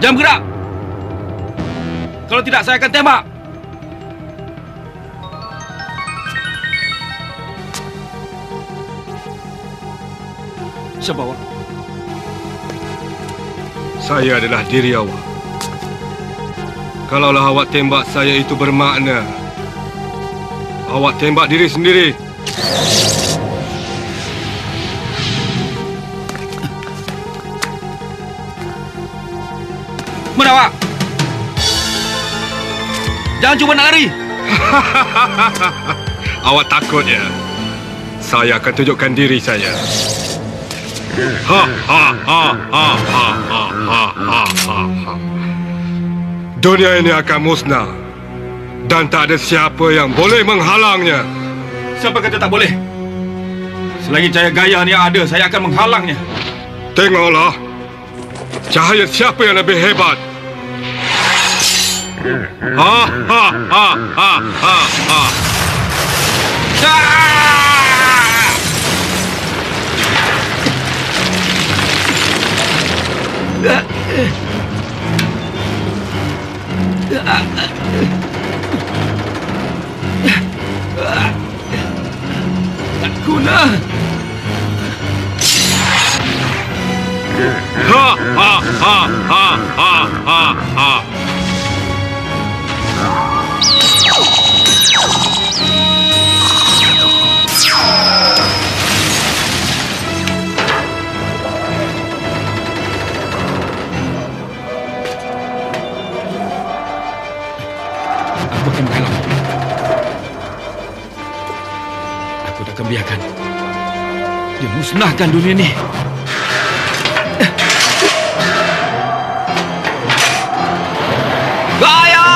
Jangan bergerak. Kalau tidak, saya akan tembak. Siapa awak? Saya adalah diri awak. Kalaulah awak tembak saya itu bermakna awak tembak diri sendiri. Mana awak? Jangan cuba nak lari. Awak takut ya? Saya akan tunjukkan diri saya. Ha ha ha ha ha ha ha ha ha. Dunia ini akan musnah dan tak ada siapa yang boleh menghalangnya. Siapa kata tak boleh? Selagi cahaya Gaia ni ada, saya akan menghalangnya. Tengoklah, cahaya siapa yang lebih hebat. Ha ha ha ha ha ha. Tak guna. Ha ha ha ha ha ha ha. Aku akan menghalang. Aku tak akan biarkan dia musnahkan dunia ni. Gaia!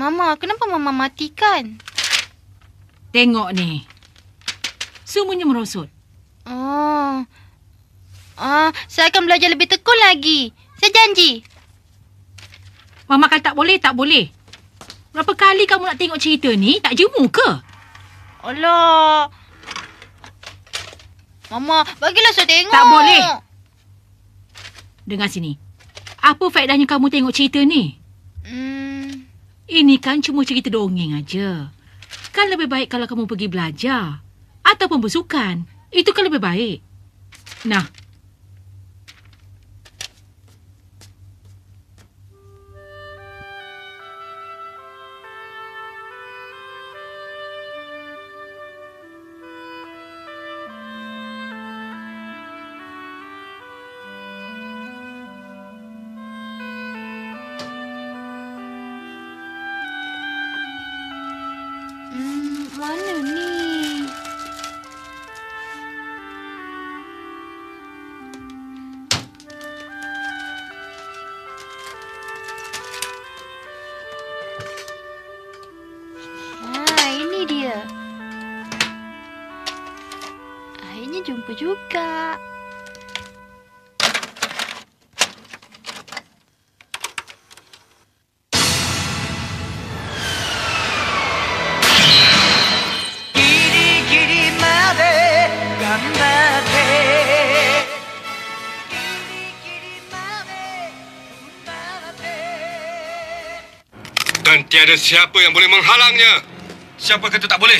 Mama, kenapa Mama matikan? Tengok ni. Semuanya merosot. Saya akan belajar lebih tekun lagi. Saya janji. Mama kata tak boleh, tak boleh. Berapa kali kamu nak tengok cerita ni? Tak jemu ke? Alah. Mama, bagilah saya tengok. Tak boleh. Dengar sini. Apa faedahnya kamu tengok cerita ni? Ini kan cuma cerita dongeng aja. Kan lebih baik kalau kamu pergi belajar. Ataupun bersukan. Itu kan lebih baik. Nah. Mana ni? Ini dia. Akhirnya jumpa juga. Dan tiada siapa yang boleh menghalangnya. Siapa kata tak boleh?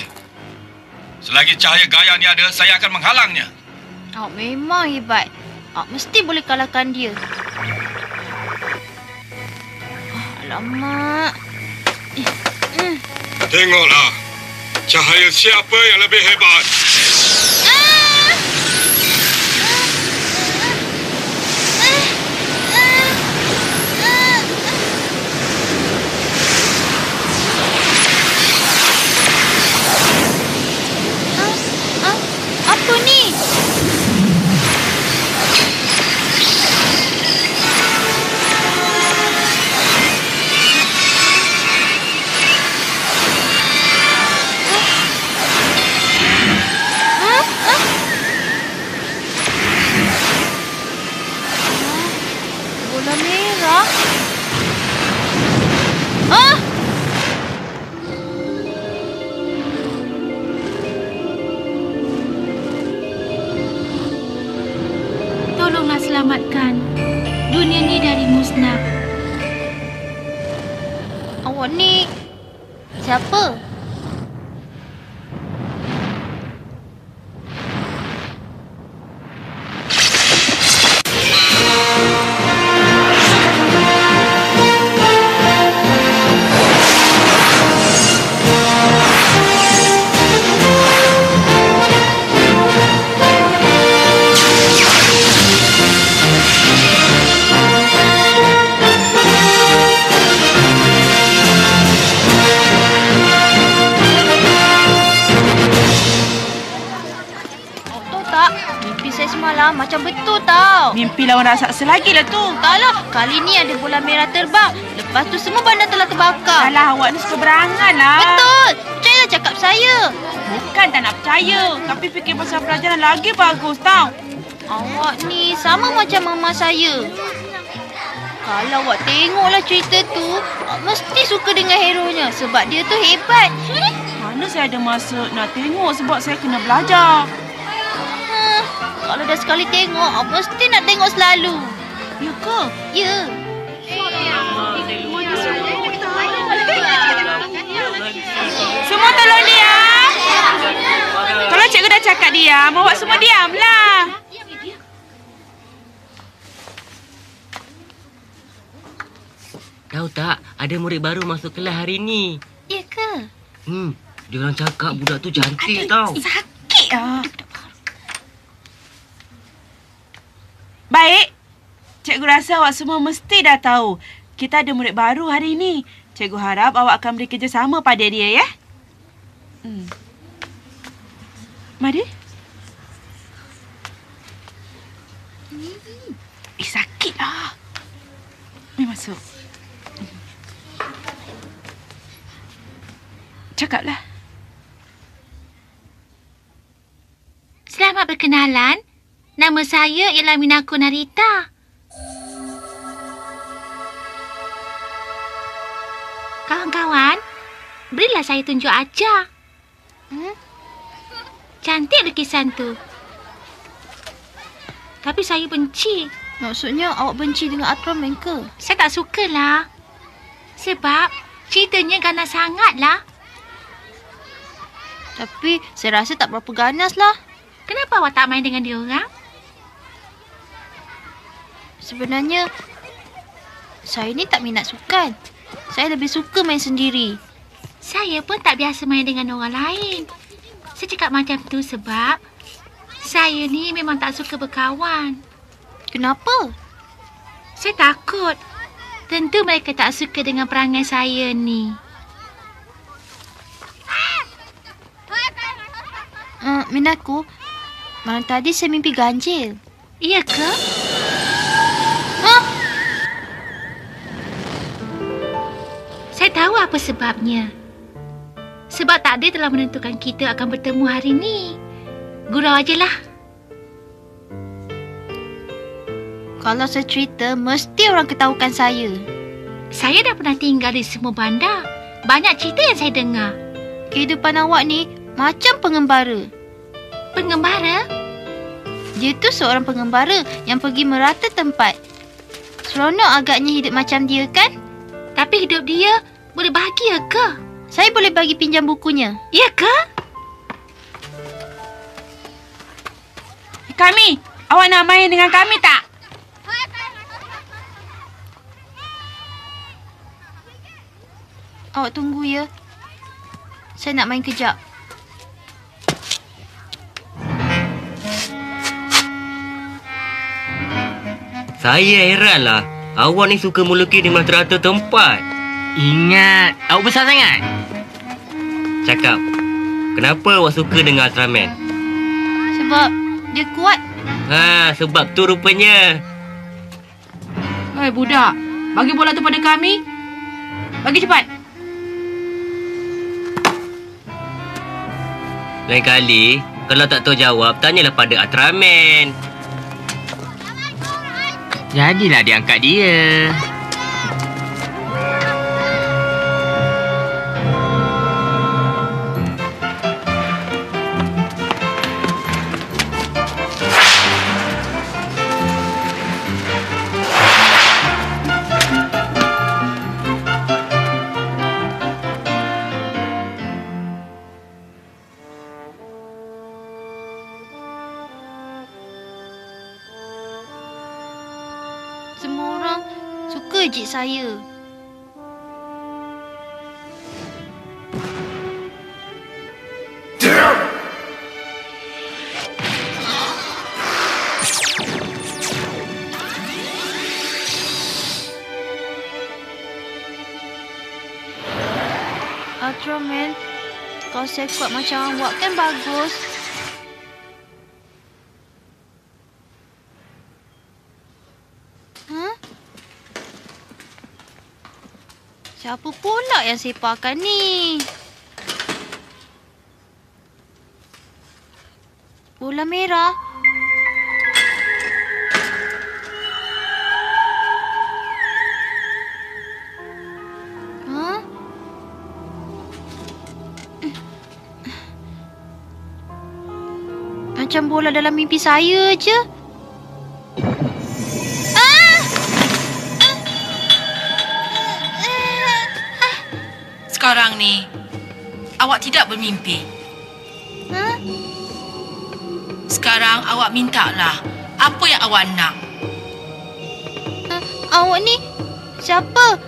Selagi cahaya Gaia ni ada, saya akan menghalangnya. Awak memang hebat. Awak mesti boleh kalahkan dia. Alamak. Tengoklah, cahaya siapa yang lebih hebat. Apa ni? siapa? Semalam macam betul tau. Mimpi lawan raksasa lagi lah tu. Taklah, kali ni ada bola merah terbang. Lepas tu semua bandar telah terbakar. Alah, awak ni suka berangan lah. Betul. Percayalah cakap saya. Bukan tak nak percaya. Tapi fikir pasal pelajaran lagi bagus tau. Awak ni sama macam mama saya. Kalau awak tengoklah cerita tu, awak mesti suka dengan hero-nya. Sebab dia tu hebat. Mana saya ada masa nak tengok sebab saya kena belajar. Kalau dah sekali tengok, awak mesti nak tengok selalu. Ya ke? Ya. Semua tolong diam. Kalau cikgu dah cakap diam, awak semua diamlah. Tahu tak, ada murid baru masuk kelas hari ni. Ya ke? Dia orang cakap budak tu cantik tau. Sakit ah. Baik. Cikgu rasa awak semua mesti dah tahu. Kita ada murid baru hari ini. Cikgu harap awak akan beri kerjasama pada dia, ya? Mari. Sakit ah. Mari masuk. Cakaplah. Selamat berkenalan. Nama saya ialah Minako Narita. Kawan-kawan, berilah saya tunjuk ajar. Cantik lukisan tu. Tapi saya benci. Maksudnya awak benci dengan Ultraman ke? Saya tak sukalah. Sebab ceritanya ganas sangatlah. Tapi saya rasa tak berapa ganas lah. Kenapa awak tak main dengan dia orang? Sebenarnya, saya ni tak minat sukan. Saya lebih suka main sendiri. Saya pun tak biasa main dengan orang lain. Saya cakap macam tu sebab saya ni memang tak suka berkawan. Kenapa? Saya takut. Tentu mereka tak suka dengan perangai saya ni. Minako, malam tadi saya mimpi ganjil. Iya ke? Saya tahu apa sebabnya. Sebab takdir telah menentukan kita akan bertemu hari ni. Gurau ajalah. Kalau saya cerita, mesti orang ketahukan saya. Saya dah pernah tinggal di semua bandar. Banyak cerita yang saya dengar. Kehidupan awak ni macam pengembara. Pengembara? Dia tu seorang pengembara yang pergi merata tempat. Seronok agaknya hidup macam dia, kan? Tapi hidup dia boleh bahagia ke? Saya boleh bagi pinjam bukunya. Ya ke? Kami, awak nak main dengan kami tak? Awak tunggu ya. Saya nak main kejap. Saya heranlah. Awak ni suka melukis di merata tempat. Ingat, awak besar sangat. Cakap, kenapa awak suka dengan Ultraman? Sebab dia kuat. Sebab tu rupanya. Hei budak, bagi bola tu pada kami. Bagi cepat. Lain kali, kalau tak tahu jawab, tanyalah pada Ultraman. Jadilah dia angkat dia. suka je saya. Ultraman, kalau saya kuat macam awak kan bagus. Siapa pula yang sepakan ni? Bola merah. Macam bola dalam mimpi saya je. Sekarang ni, awak tidak bermimpi. Sekarang awak mintalah apa yang awak nak. Awak ni siapa?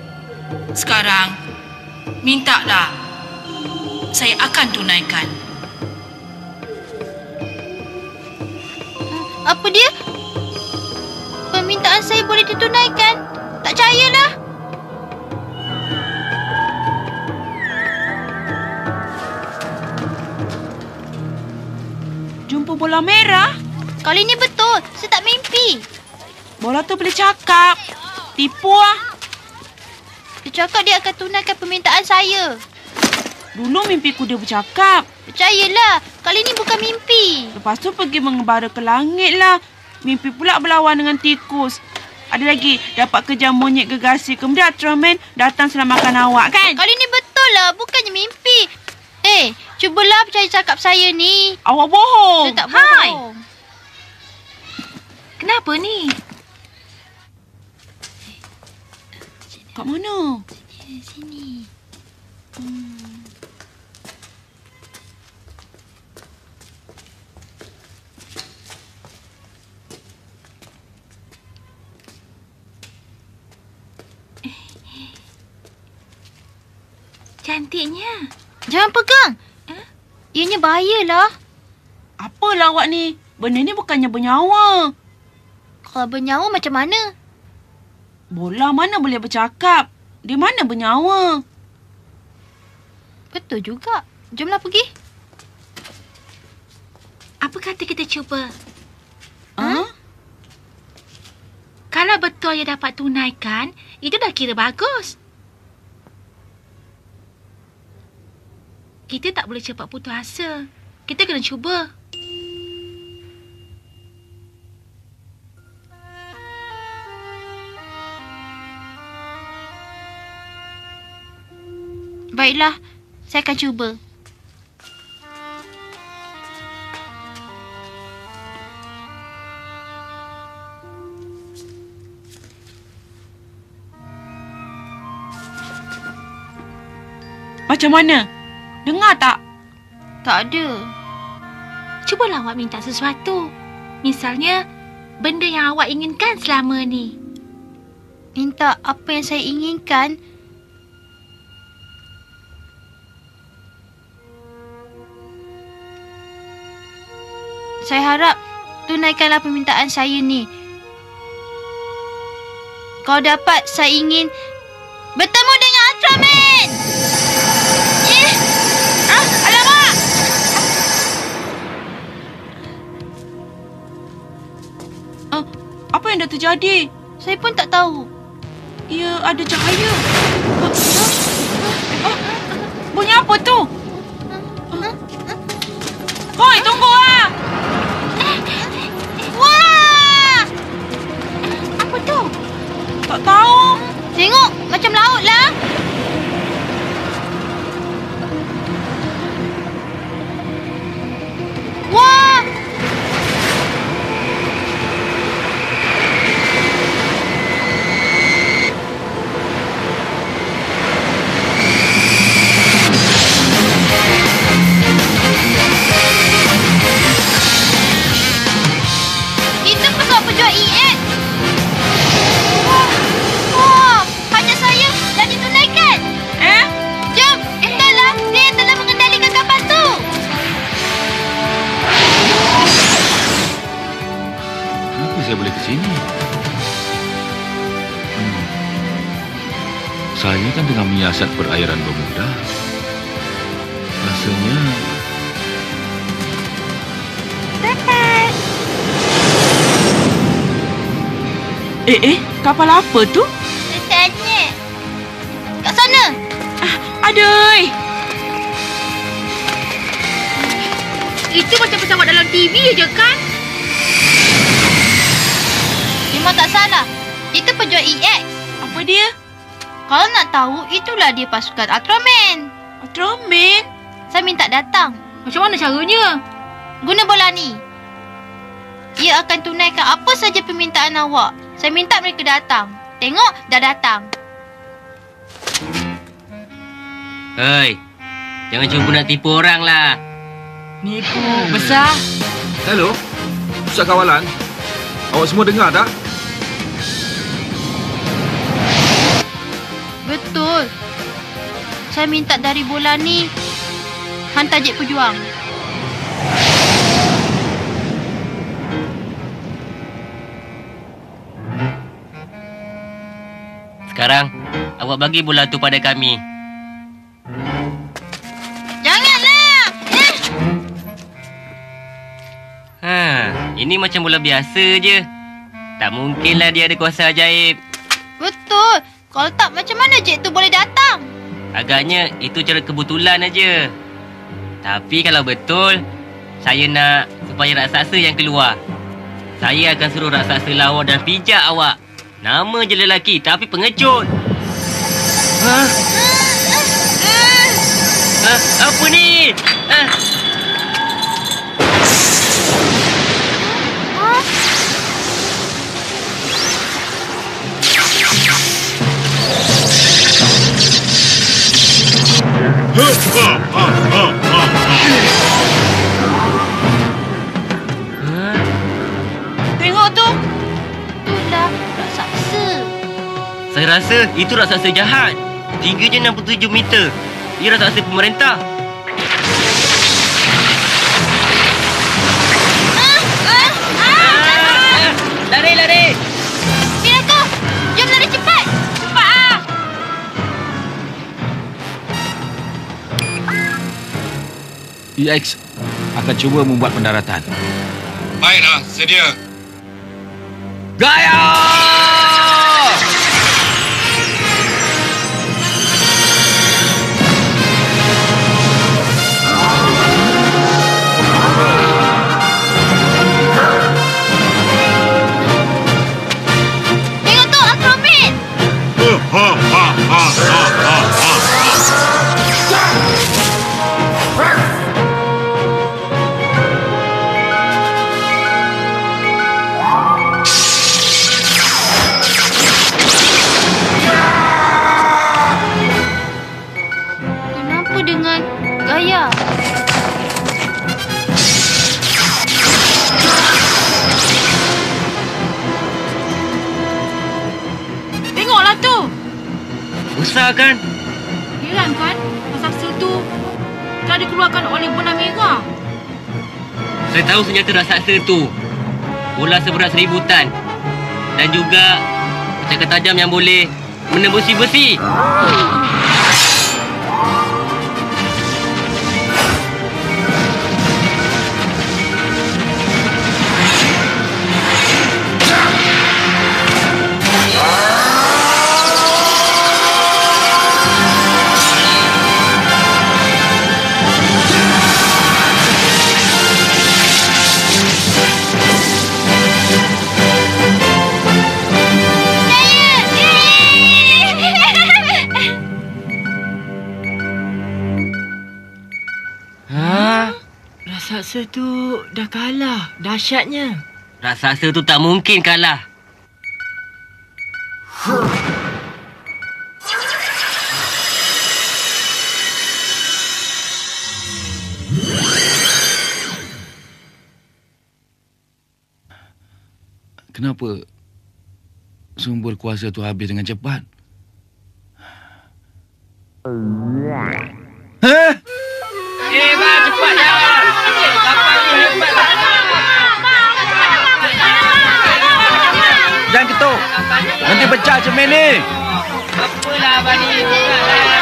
Sekarang, mintalah. Saya akan tunaikan. Apa dia? Permintaan saya boleh ditunaikan? Tak percayalah. Jumpa bola merah? Kali ni betul. Saya tak mimpi. Bola tu boleh cakap. Tipu lah. Dia cakap dia akan tunaikan permintaan saya. Dulu mimpiku dia bercakap. Percayalah. Kali ni bukan mimpi. Lepas tu pergi mengembara ke langit lah. Mimpi pula berlawan dengan tikus. Ada lagi, dapat kejar monyet gegasi. Kemudian Ultraman datang selamatkan awak kan? Kali ni betul lah. Bukannya mimpi. Cubalah percaya cakap saya ni. Awak bohong. Saya tak bohong. Kenapa ni? Kat mana? Sini. Cantiknya. Jangan pegang. Ianya bahayalah. Apalah awak ni? Benda ni bukannya bernyawa. Kalau bernyawa macam mana? Bola mana boleh bercakap? Di mana bernyawa? Betul juga. Jomlah pergi. Apa kata kita cuba? Kalau betul ia dapat tunaikan, itu dah kira bagus. Kita tak boleh cepat putus asa. Kita kena cuba. Baiklah, saya akan cuba. Macam mana? Dengar tak? Tak ada. Cubalah awak minta sesuatu. Misalnya, benda yang awak inginkan selama ni. Minta apa yang saya inginkan. Saya harap tunaikanlah permintaan saya ni. Kalau dapat, saya ingin bertemu dengan Ultraman! Alamak! Apa yang dah terjadi? Saya pun tak tahu. Ya, ada cahaya. Bunyi apa tu? Hoi, tunggu ah! Wah! Apa tu? Tak tahu. Tengok, macam laut lah. Wah! menyiasat perairan Bermuda. Rasanya... Kapal apa tu? Tanya. Kat sana. Aduh. Itu macam pesawat dalam TV je kan? Memang tak salah. Itu pejuang EX. Apa dia? Kalau nak tahu, itulah dia pasukan Ultraman. Ultraman? Saya minta datang. Macam mana caranya? Guna bola ni. Ia akan tunaikan apa saja permintaan awak. Saya minta mereka datang. Tengok, dah datang. Hei, jangan cuba nak tipu orang lah. Nipu besar. Hello, pusat kawalan. Awak semua dengar tak? Betul. Saya minta dari bola ni hantar jet pejuang. Sekarang, awak bagi bola tu pada kami. Janganlah! Ini macam bola biasa je. Tak mungkinlah dia ada kuasa ajaib. Betul. Kalau tak, macam mana jet tu boleh datang? Agaknya itu cara kebetulan aja. Tapi kalau betul, saya nak supaya raksasa yang keluar. Saya akan suruh raksasa lawan dan pijak awak. Nama je lelaki tapi pengecut. Apa ni? Tengok tu. Itulah raksasa. Saya rasa itu raksasa jahat. Tingginya 67 meter. Dia raksasa pemerintah. Lari, lari. Minato, jom lari cepat. Cepat. EX akan cuba membuat pendaratan. Baiklah, sedia. Gaya! Tengok tu, Ultraman. Kenapa dengan Gaya? Tengoklah tu. Besar kan? Heran kan? Raksasa tu telah dikeluarkan oleh bola merah. Saya tahu senjata raksasa tu. Bola seberat 1000 tan. Dan juga cakar tajam yang boleh menembusi besi. Raksasa tu dah kalah. Dahsyatnya. Raksasa tu tak mungkin kalah. Kenapa sumber kuasa tu habis dengan cepat? Hah? Hebat, cepat dah. Kapal ni hebat. Jangan ketuk. Nanti pecah cermin ni. Apalah abang ni.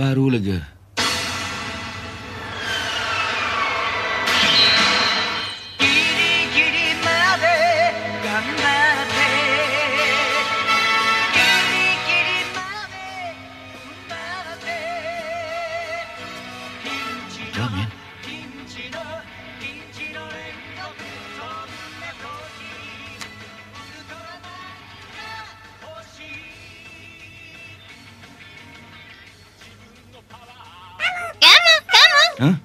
Baru lega. Ramen. Hah?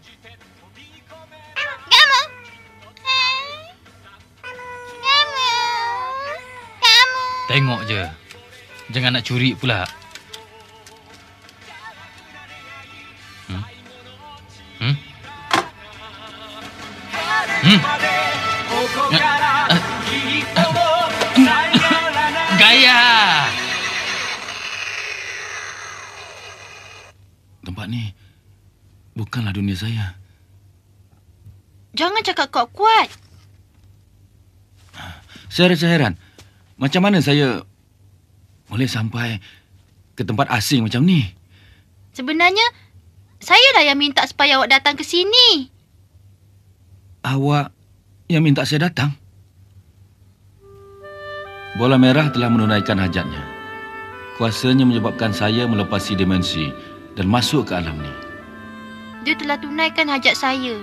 Tengok je. Jangan nak curi pula. Gaya! Tempat ni bukanlah dunia saya. Jangan cakap kuat-kuat. Saya rasa heran. Macam mana saya boleh sampai ke tempat asing macam ni? Sebenarnya, saya lah yang minta supaya awak datang ke sini. Awak yang minta saya datang? Bola merah telah menunaikan hajatnya. Kuasanya menyebabkan saya melepasi dimensi dan masuk ke alam ni. Dia telah tunaikan hajat saya.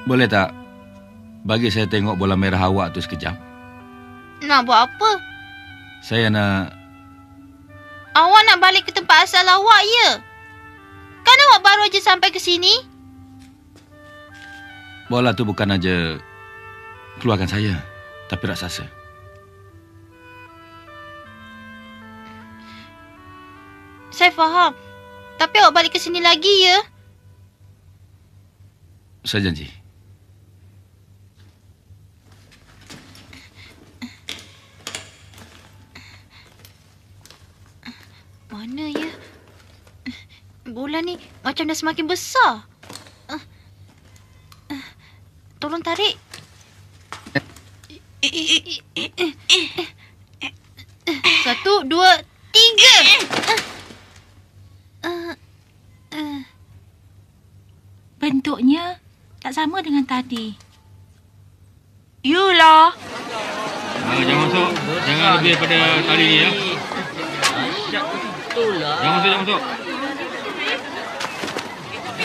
Boleh tak bagi saya tengok bola merah awak tu sekejap? Nak buat apa? Saya nak... Awak nak balik ke tempat asal awak, ya? Kan awak baru aja sampai ke sini? Bola tu bukan aja keluarkan saya, tapi raksasa. Saya faham. Tapi awak balik ke sini lagi, ya? Saya janji. Mana ya? Bola ni macam dah semakin besar. Tolong tarik. Satu, dua, tiga. Bentuknya tak sama dengan tadi. Yulah. Jangan masuk. Jangan lebih pada tali ni, ya. Jangan masuk.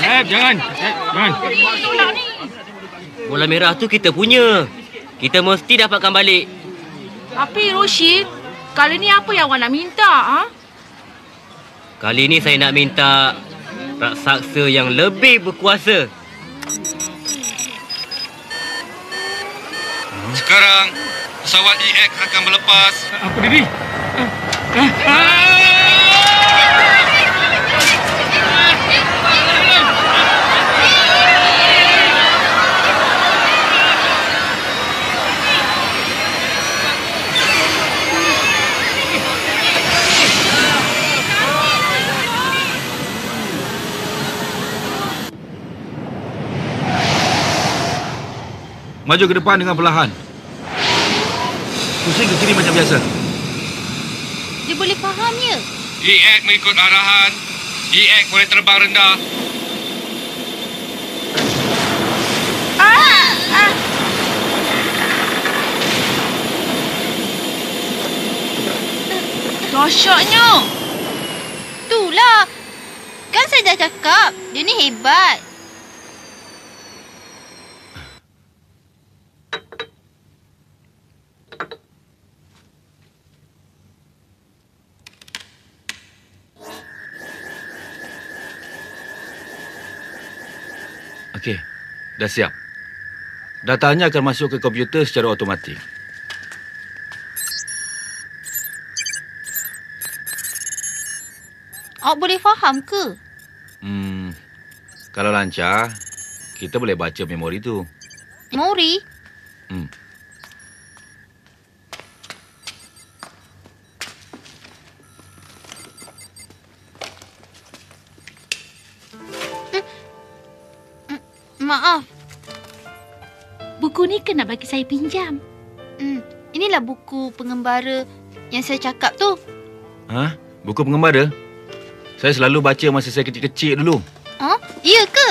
Jangan. Bola merah tu kita punya. Kita mesti dapatkan balik. Tapi Roshid, kali ni apa yang awak nak minta? Ha? Kali ni saya nak minta raksasa yang lebih berkuasa. Sekarang, pesawat EX akan berlepas. Apa diri? Maju ke depan dengan perlahan. Pusing ke kiri macam biasa. Dia boleh faham, ya? EX mengikut arahan. EX boleh terbang rendah. Dahsyatnya. Itulah. Kan saya dah cakap, dia ni hebat. Okey, dah siap. Datanya akan masuk ke komputer secara automatik. Awak boleh faham ke? Kalau lancar, kita boleh baca memori tu. Memori? Maaf. Buku ni kena bagi saya pinjam. Inilah buku pengembara yang saya cakap tu. Buku pengembara? Saya selalu baca masa saya kecil-kecil dulu. Oh, iya ke?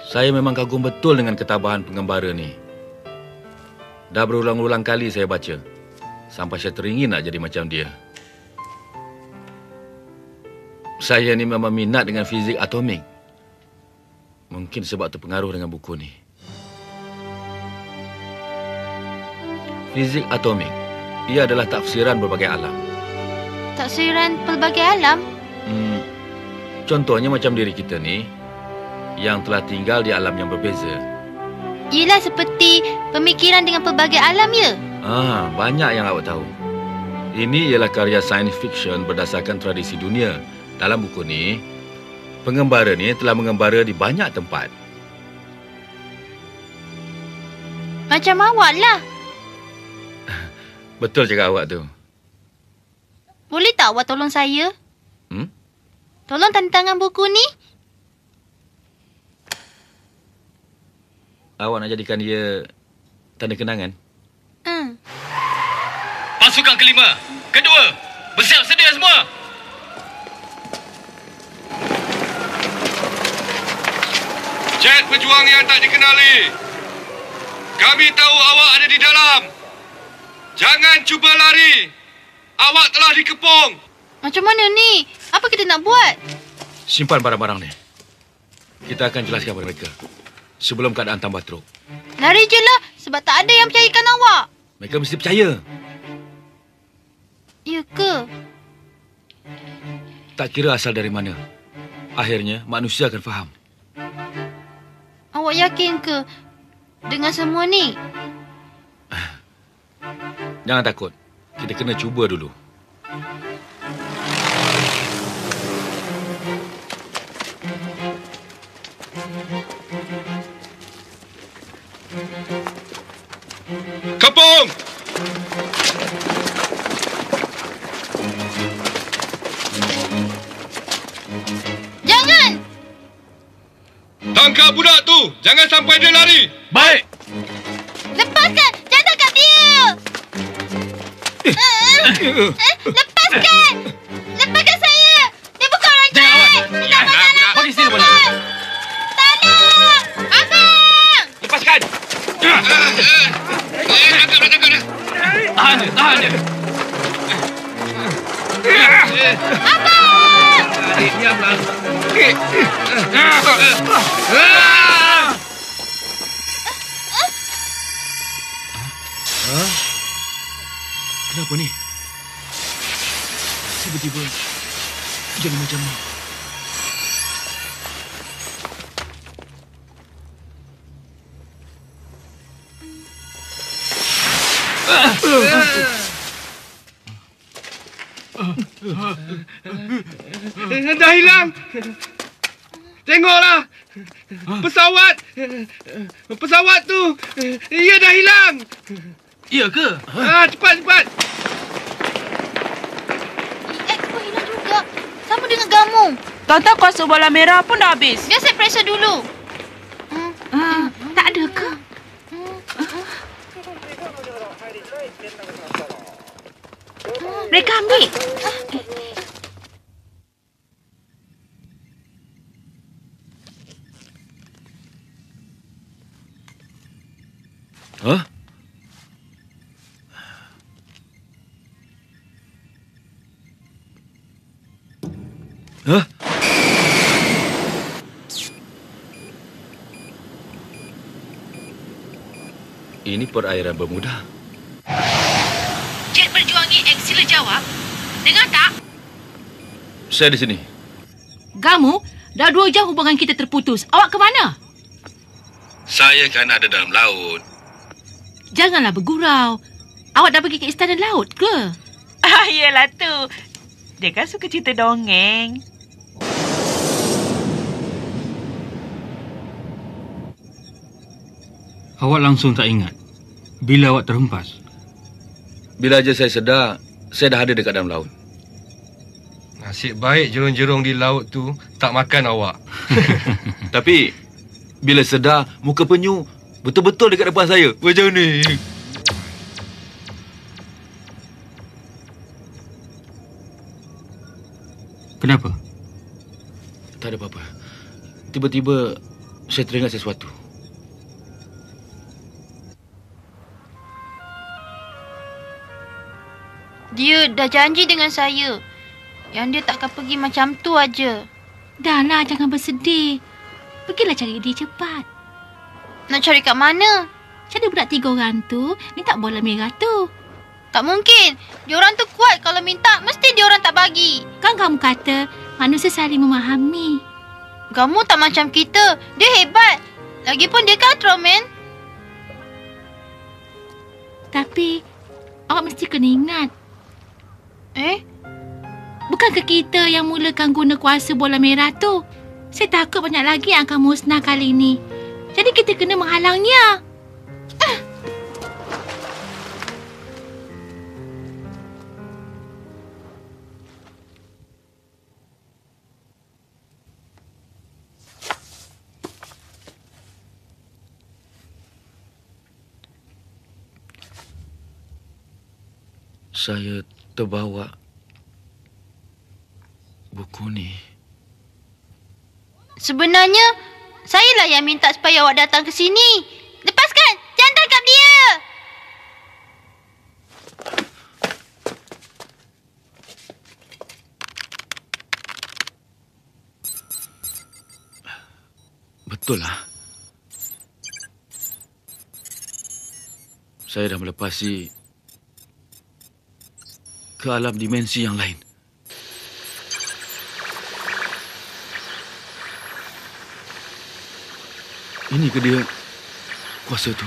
Saya memang kagum betul dengan ketabahan pengembara ni. Dah berulang-ulang kali saya baca. Sampai saya teringin nak jadi macam dia. Saya ni memang minat dengan fizik atomik. Mungkin sebab terpengaruh dengan buku ni. Fizik atomik, ia adalah tafsiran berbagai alam. Tafsiran pelbagai alam? Contohnya macam diri kita ni, yang telah tinggal di alam yang berbeza. Yelah seperti pemikiran dengan pelbagai alam, ya? Banyak yang awak tahu. Ini ialah karya science fiction berdasarkan tradisi dunia. Dalam buku ni, pengembara ni telah mengembara di banyak tempat. Macam awak lah. Betul cakap awak tu. Boleh tak awak tolong saya? Tolong tanda tangan buku ni. Awak nak jadikan dia tanda kenangan? Pasukan kelima, kedua, bersiap sedia semua. Jet pejuang yang tak dikenali. Kami tahu awak ada di dalam. Jangan cuba lari. Awak telah dikepung. Macam mana ni? Apa kita nak buat? Simpan barang-barang ni. Kita akan jelaskan kepada mereka sebelum keadaan tambah teruk. Lari je lah sebab tak ada yang percayakan awak. Mereka mesti percaya. Ya ke? Tak kira asal dari mana. Akhirnya manusia akan faham. Awak yakin ke dengan semua ni? Jangan takut. Kita kena cuba dulu. Kepung! Jangan! Tangkap budak tu! Jangan sampai dia lari! Baik. Lepaskan! Jangan tangkap dia! Lepaskan! Lepaskan saya! Dia bukan orang jahat! Lepaskan! Bagi sini bola. Tolong! Abang! Lepaskan! Tangkap dia! Tahan dia. Abang! Diamlah. Kenapa ni? Tiba-tiba jadi macam ni. Dah hilang! Tengoklah! Pesawat tu! Ia dah hilang! Ya ke? Cepat! EX pun hilang juga. Sama dengan Gamu. Tahu-tahu kuasa bola merah pun dah habis. Biar saya periksa dulu. Tak ada ke? Mereka ambil. Hah? Hah? Ini perairan Bermuda. Jet berjuang EX, sila jawab. Dengar tak? Saya di sini. Gamu, dah 2 jam hubungan kita terputus. Awak ke mana? Saya kan ada dalam laut. Janganlah bergurau. Awak dah pergi ke istana laut ke? Yelah tu. Dia kan suka cerita dongeng. Awak langsung tak ingat bila awak terhempas? Bila aja saya sedar, saya dah ada dekat dalam laut. Nasib baik jerung-jerung di laut tu tak makan awak. Tapi, bila sedar, muka penyu betul-betul dekat depan saya. Macam ni. Kenapa? Tak ada apa-apa. Tiba-tiba saya teringat sesuatu. Dia dah janji dengan saya yang dia takkan pergi macam tu aja. Dah lah, jangan bersedih. Pergilah cari dia cepat. Nak cari kat mana? Cari budak 3 orang tu, minta bola merah tu. Tak mungkin. Diorang tu kuat, kalau minta mesti diorang tak bagi. Kan kamu kata manusia saling memahami. Kamu tak macam kita. Dia hebat. Lagipun dia kan Ultraman. Tapi awak mesti kena ingat, bukankah kita yang mulakan guna kuasa bola merah tu? Saya takut banyak lagi yang akan musnah kali ini. Jadi kita kena menghalangnya. Saya terbawa buku ni. Sebenarnya, sayalah yang minta supaya awak datang ke sini. Lepaskan! Jangan tangkap dia! Betul lah. Saya dah melepasi ke alam dimensi yang lain. Ini ke dia kuasa tu?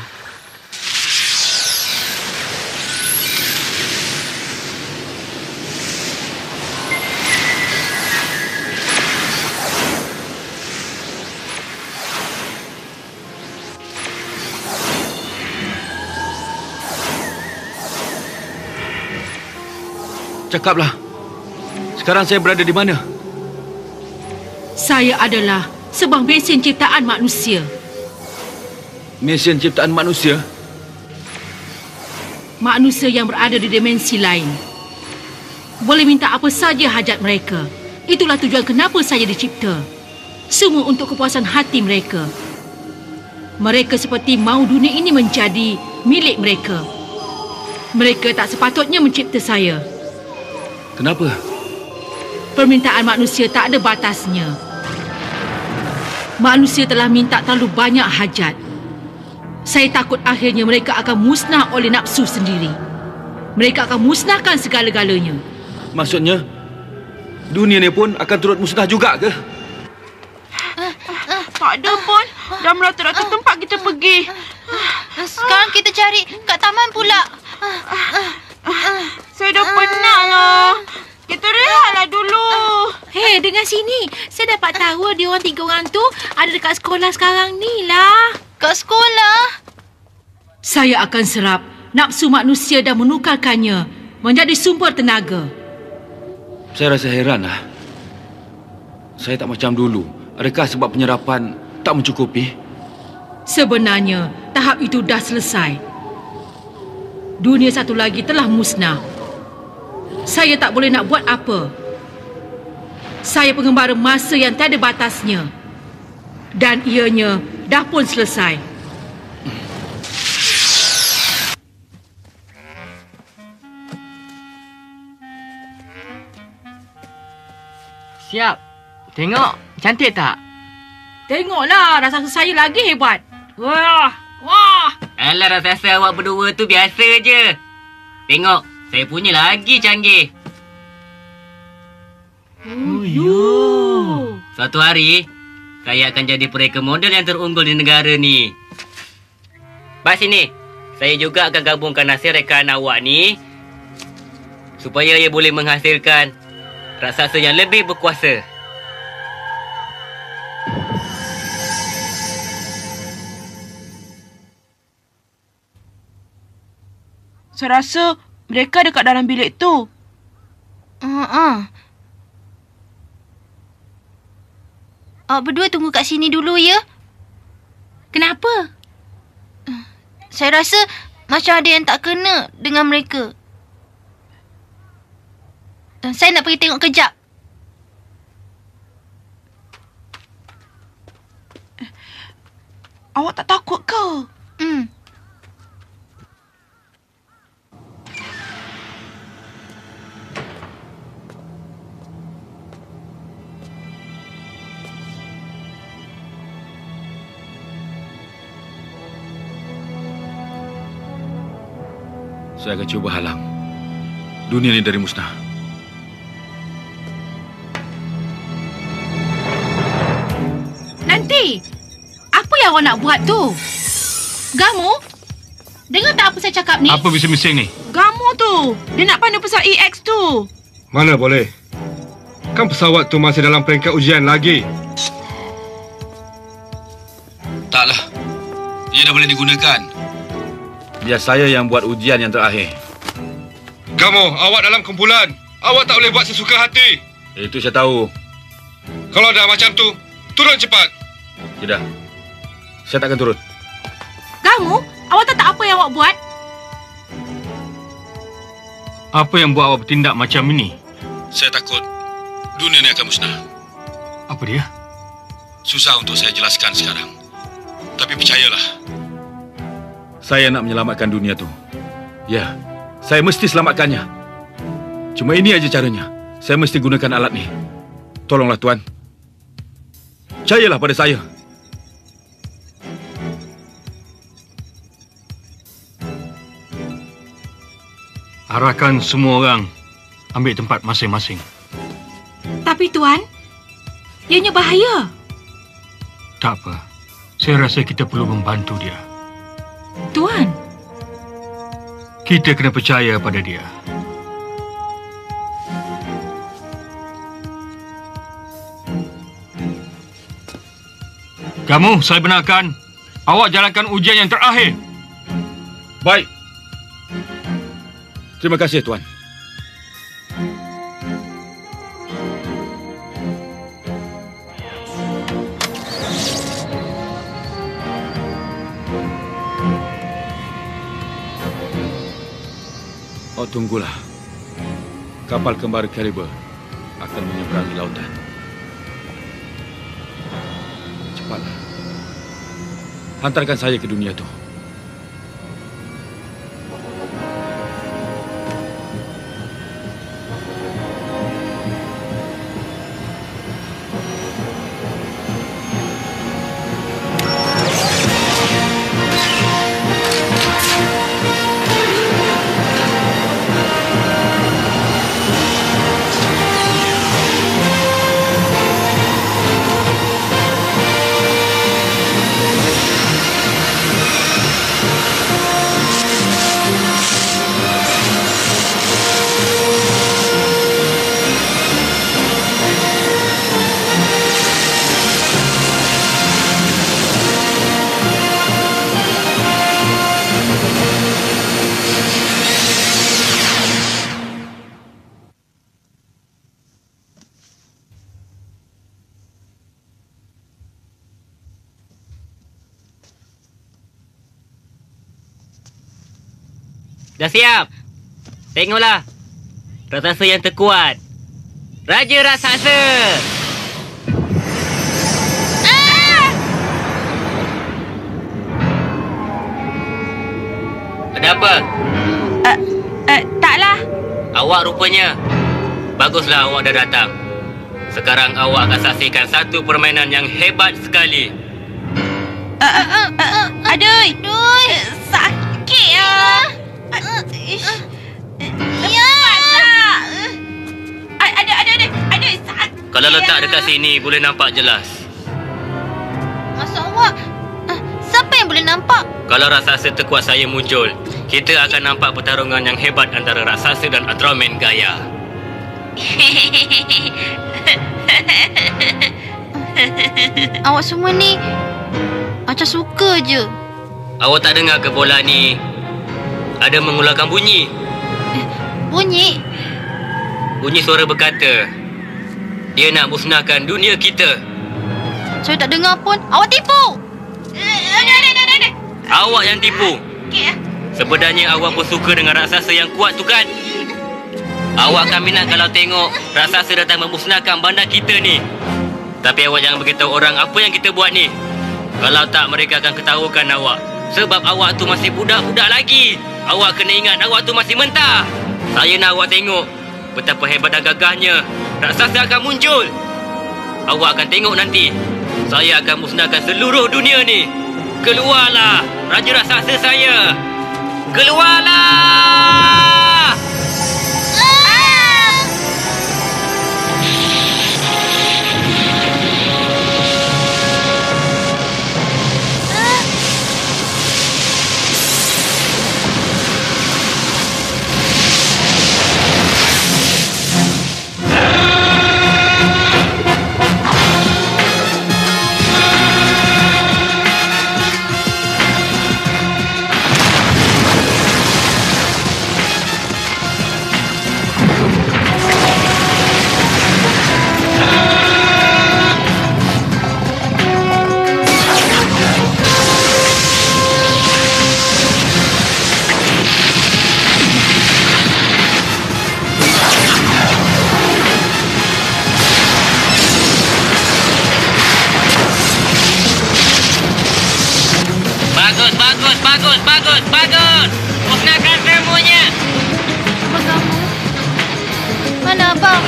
Cakaplah. Sekarang saya berada di mana? Saya adalah sebuah mesin ciptaan manusia. Mesin ciptaan manusia? Manusia yang berada di dimensi lain. Boleh minta apa saja hajat mereka. Itulah tujuan kenapa saya dicipta. Semua untuk kepuasan hati mereka. Mereka seperti mahu dunia ini menjadi milik mereka. Mereka tak sepatutnya mencipta saya. Kenapa? Permintaan manusia tak ada batasnya. Manusia telah minta terlalu banyak hajat. Saya takut akhirnya mereka akan musnah oleh nafsu sendiri. Mereka akan musnahkan segala-galanya. Maksudnya, dunia ni pun akan turut musnah juga ke? Tak ada pun. Dah merata-rata tempat kita pergi. Sekarang kita cari kat taman pula. Saya dah penat lah. Kita rehatlah dulu. Hei, dengar sini. Saya dapat tahu dia orang 3 orang tu ada dekat sekolah sekarang ni lah. Kat sekolah? Saya akan serap nafsu manusia dan menukarkannya menjadi sumber tenaga. Saya rasa heran lah. Saya tak macam dulu. Adakah sebab penyerapan tak mencukupi? Sebenarnya, tahap itu dah selesai. Dunia satu lagi telah musnah. Saya tak boleh nak buat apa. Saya pengembara masa yang tiada batasnya. Dan ianya dah pun selesai. Siap. Tengok, cantik tak? Tengoklah, rasa saya lagi hebat. Wah, wah. Alah, rasa awak berdua tu biasa je. Tengok, saya punya lagi canggih. Oh, yo. Suatu hari, saya akan jadi pereka model yang terunggul di negara ni. Bak sini. Saya juga akan gabungkan hasil rekaan awak ni supaya ia boleh menghasilkan raksasa yang lebih berkuasa. Saya rasa mereka dekat dalam bilik tu. Awak berdua tunggu kat sini dulu, ya? Kenapa? Saya rasa macam ada yang tak kena dengan mereka. Saya nak pergi tengok kejap. Awak tak takut ke? Saya akan cuba halang dunia ini dari musnah. Nanti, apa yang awak nak buat tu? Gamu? Dengar tak apa saya cakap ni? Apa bising-bising ni? Gamu tu. Dia nak pandu pesawat EX tu. Mana boleh? Kan pesawat tu masih dalam peringkat ujian lagi. Taklah. Ia dah boleh digunakan. Biar saya yang buat ujian yang terakhir. Kamu, awak dalam kumpulan. Awak tak boleh buat sesuka hati. Itu saya tahu. Kalau dah macam tu, turun cepat. Tidak. Saya takkan turun. Gamu, awak tahu tak apa yang awak buat? Apa yang buat awak bertindak macam ini? Saya takut dunia ini akan musnah. Apa dia? Susah untuk saya jelaskan sekarang. Tapi percayalah. Saya nak menyelamatkan dunia tu. Ya, saya mesti selamatkannya. Cuma ini aja caranya. Saya mesti gunakan alat ni. Tolonglah Tuan. Percayalah pada saya. Arahkan semua orang ambil tempat masing-masing. Tapi Tuan, ianya bahaya. Tak apa. Saya rasa kita perlu membantu dia. Tuan, Kita kena percaya pada dia. Kamu, saya benarkan. Awak jalankan ujian yang terakhir. Baik. Terima kasih, Tuan. Oh, tunggulah. Kapal kembar Caliber akan menyeberangi lautan. Cepatlah. Hantarkan saya ke dunia itu. Dah siap? Tengoklah. Raksasa yang terkuat. Raja Raksasa. Ada apa? Taklah. Awak rupanya. Baguslah awak dah datang. Sekarang awak akan saksikan satu permainan yang hebat sekali. Aduh. Sakit ah. Ya. Ada sakit. Kalau letak dekat sini boleh nampak jelas. Maksud awak, siapa yang boleh nampak? Kalau raksasa terkuat saya muncul, kita akan nampak pertarungan yang hebat antara raksasa dan Ultraman Gaia. Awak semua ni macam suka je. Awak tak dengar ke bola ni ada mengeluarkan bunyi? Bunyi? Bunyi suara berkata, dia nak musnahkan dunia kita. Saya tak dengar pun. Awak tipu. Awak yang tipu. Sebenarnya awak pun suka dengan raksasa yang kuat tu kan? Awak akan minat kalau tengok raksasa datang memusnahkan bandar kita ni. Tapi awak jangan beritahu orang apa yang kita buat ni. Kalau tak, mereka akan ketahukan awak. Sebab awak tu masih budak-budak lagi. Awak kena ingat awak tu masih mentah. Saya nak awak tengok betapa hebat dan gagahnya raksasa akan muncul. Awak akan tengok nanti. Saya akan musnahkan seluruh dunia ni. Keluarlah, raja raksasa saya. Keluarlah! Bagus. Musnahkan semuanya. Abang kamu? Mana abang?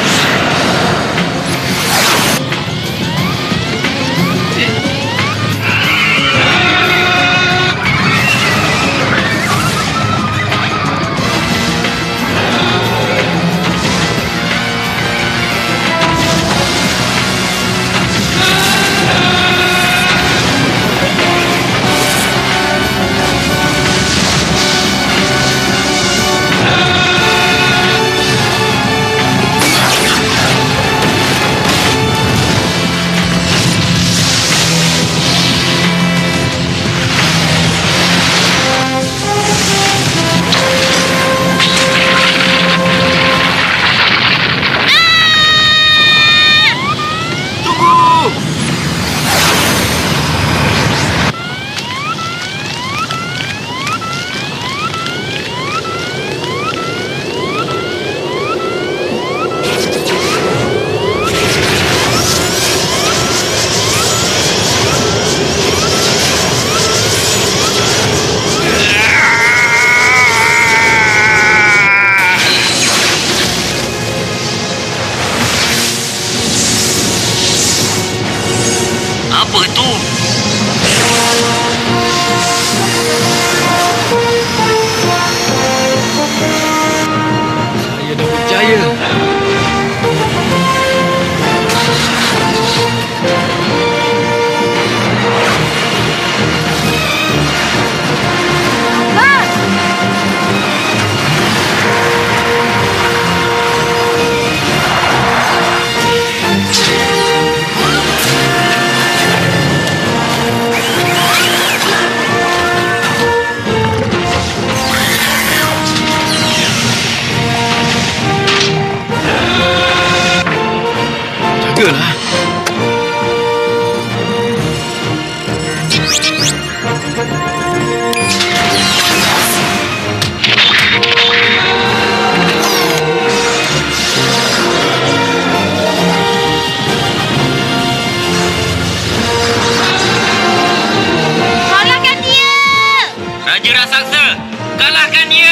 Apa tu? Saya dah percaya. Jagalah. Kalahkan dia! Raja raksasa, kalahkan dia!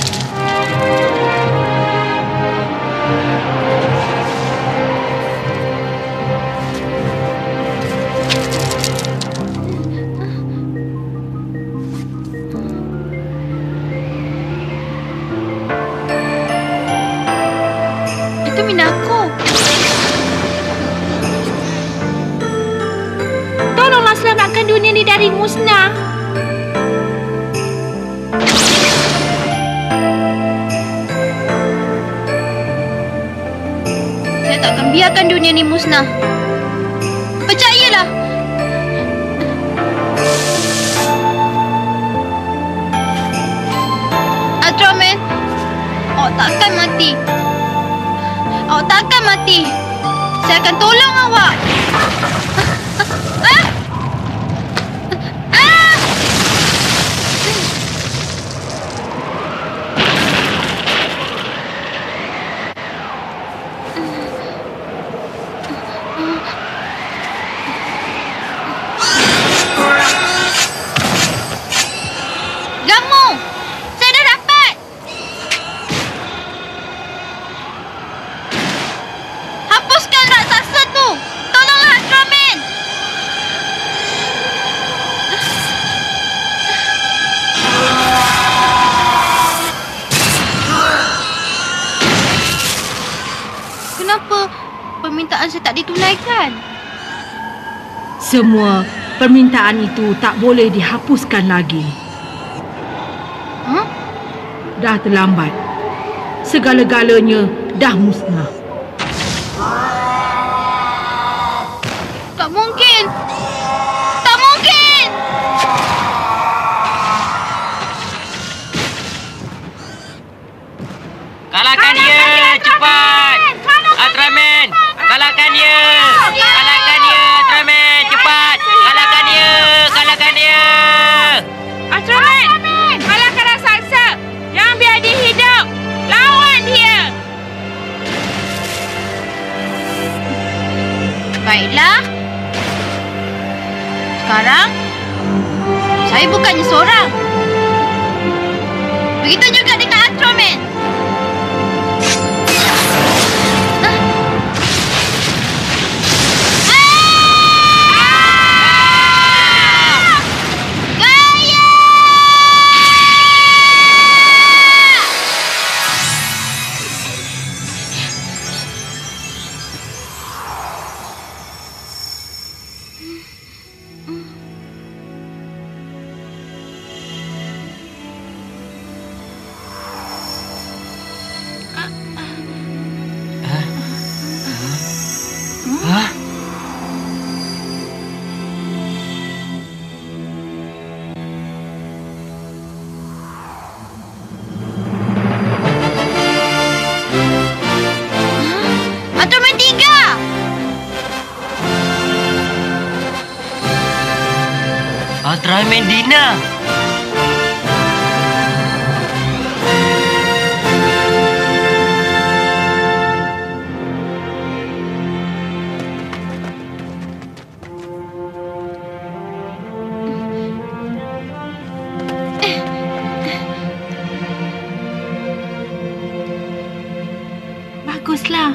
Minako. Tolonglah selamatkan dunia ni dari musnah. Saya tak akan biarkan dunia ni musnah. Percayalah. Ultraman, awak takkan mati. Awak takkan mati. Saya akan tolong awak. Gamu, saya dah dapat. Hapuskan raksasa tu. Tolonglah Ultraman. Kenapa permintaan saya tak ditunaikan? Semua permintaan itu tak boleh dihapuskan lagi. Huh? Dah terlambat. Segala-galanya dah musnah. Tak mungkin. Tak mungkin. Kalahkan dia, cepat! Ultraman, kalahkan dia! Kalahkan dia, Ultraman, cepat! Kalahkan dia! Kalahkan dia! Ultraman, kalahkan raksasa. Jangan biar dia hidup. Lawan dia. Baiklah. Sekarang, saya bukannya seorang. Begitu juga dengan Ultraman. Ultraman 3. Ultraman Dina! Baguslah.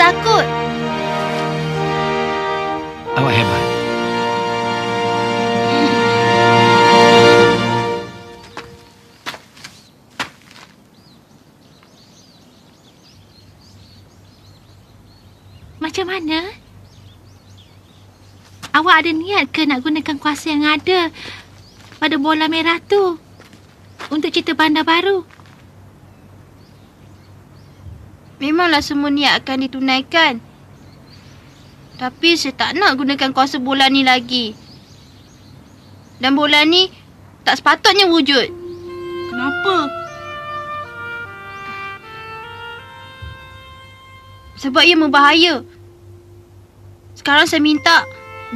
takut. Awak hebat. Macam mana? Awak ada niat ke nak gunakan kuasa yang ada pada bola merah tu untuk cerita bandar baru? Memanglah semua niat akan ditunaikan. Tapi saya tak nak gunakan kuasa bola ni lagi. Dan bola ni tak sepatutnya wujud. Kenapa? Sebab ia membahaya. Sekarang saya minta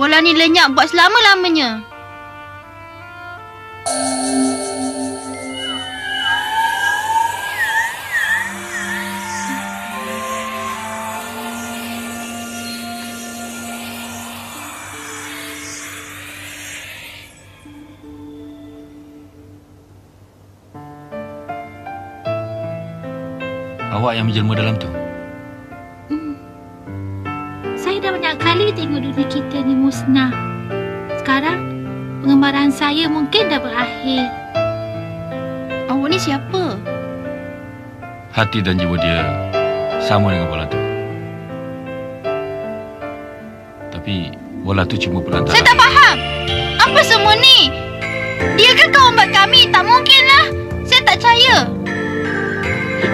bola ni lenyap buat selama-lamanya. Awak yang menjelma dalam tu? Saya dah banyak kali tengok dunia kita ni musnah. Sekarang, pengembaraan saya mungkin dah berakhir. Awak ni siapa? Hati dan jiwa dia sama dengan bola tu. Tapi bola tu cuma perantara. Saya tak faham. Apa semua ni? Dia kan kawan kami. Tak mungkinlah. Saya tak percaya.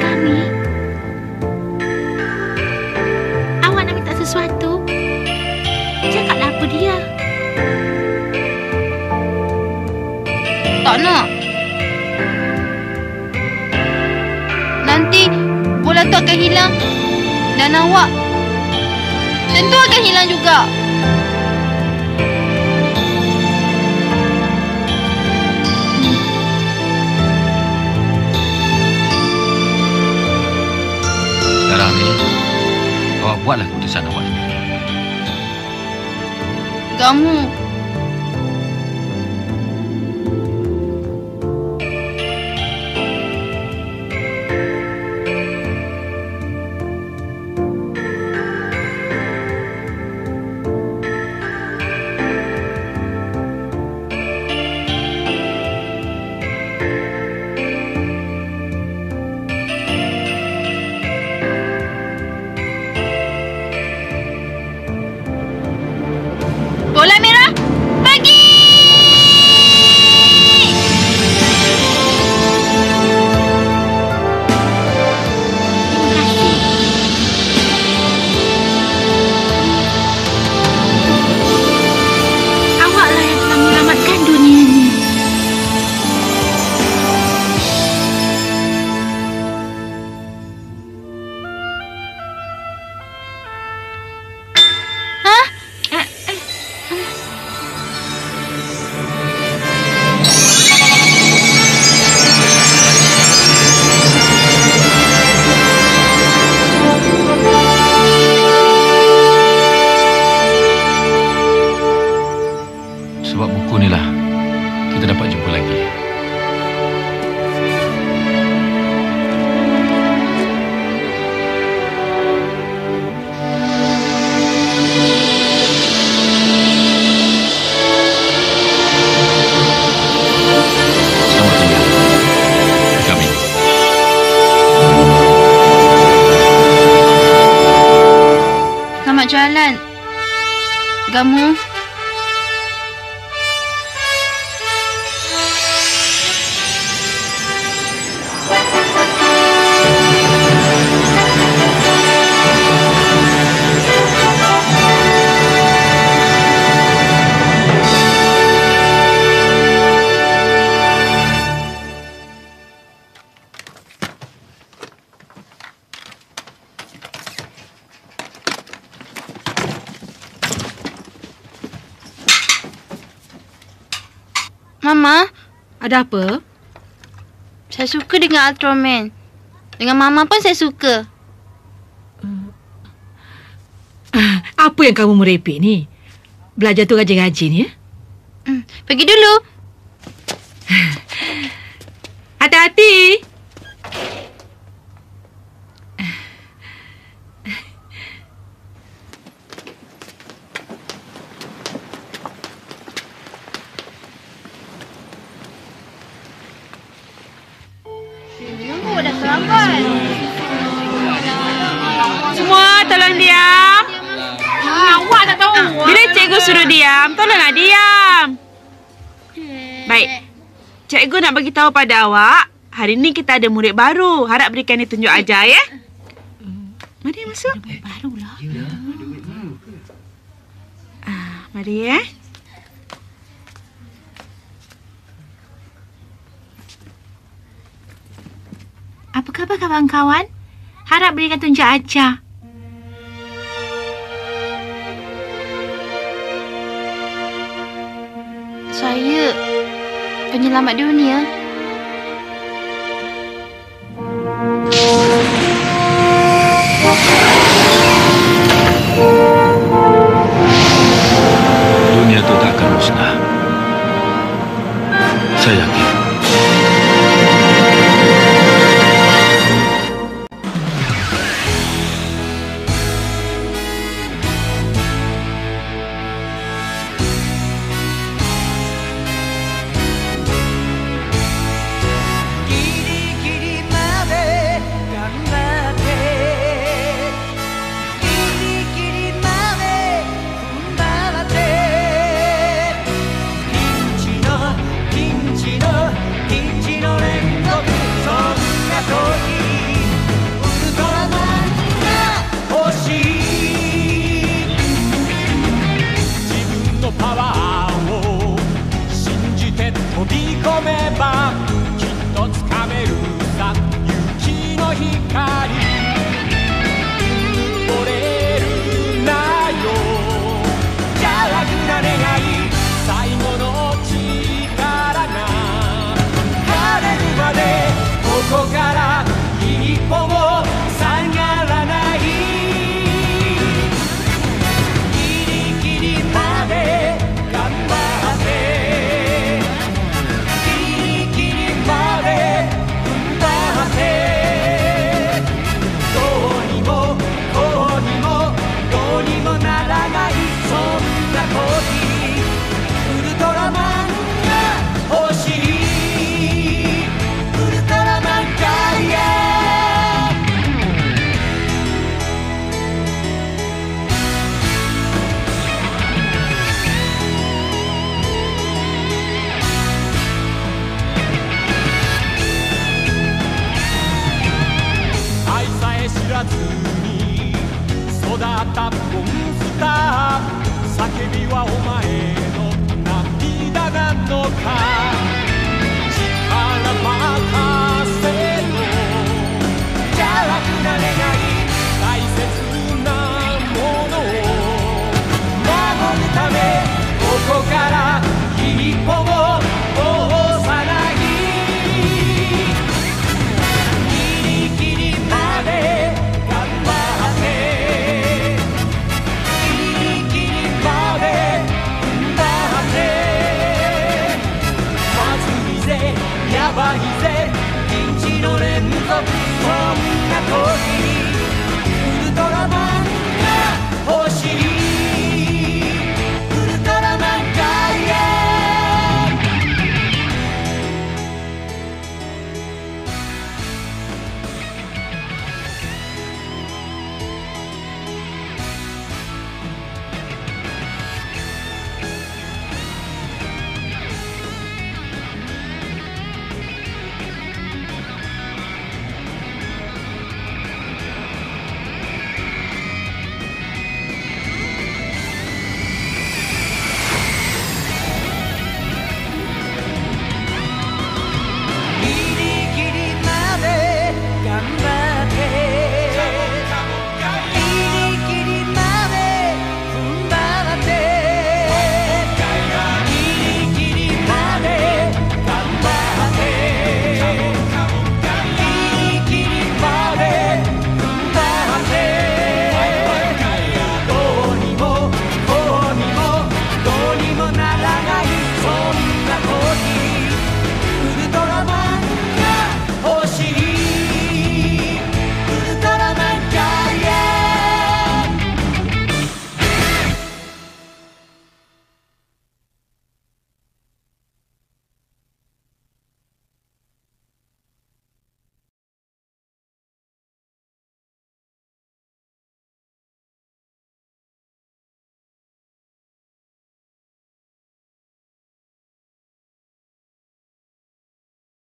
Kami? Awak nak minta sesuatu? Cakaplah apa dia. Tak nak. Nanti bola tu akan hilang. Dan awak tentu akan hilang juga. Sekarang ni, awak buatlah keputusan awak sendiri. Kamu bola merah, pergi! Awaklah yang telah menyelamatkan dunia ni. Hah? Sebab buku ni lah kita dapat jumpa lagi. Selamat tinggal. Kami. Selamat jalan. Kamu Mama, Ada apa? saya suka dengan Ultraman. Dengan Mama pun saya suka. Apa yang kamu merepek ni? Belajar tu rajin-rajin ya? Pergi dulu. Hati-hati. Semua tolong diam. Awak tak tahu. Bila cikgu suruh diam, tolonglah diam. Baik. Cikgu nak bagi tahu pada awak, hari ni kita ada murid baru. Harap berikan dia tunjuk ajar ya. Mari masuk. Barulah. Mari ya. Apa khabar kawan-kawan? Harap berikan tunjuk ajar. Saya penyelamat dunia. Dunia itu tak akan musnah. Saya yakin.叫びはお前の涙なのか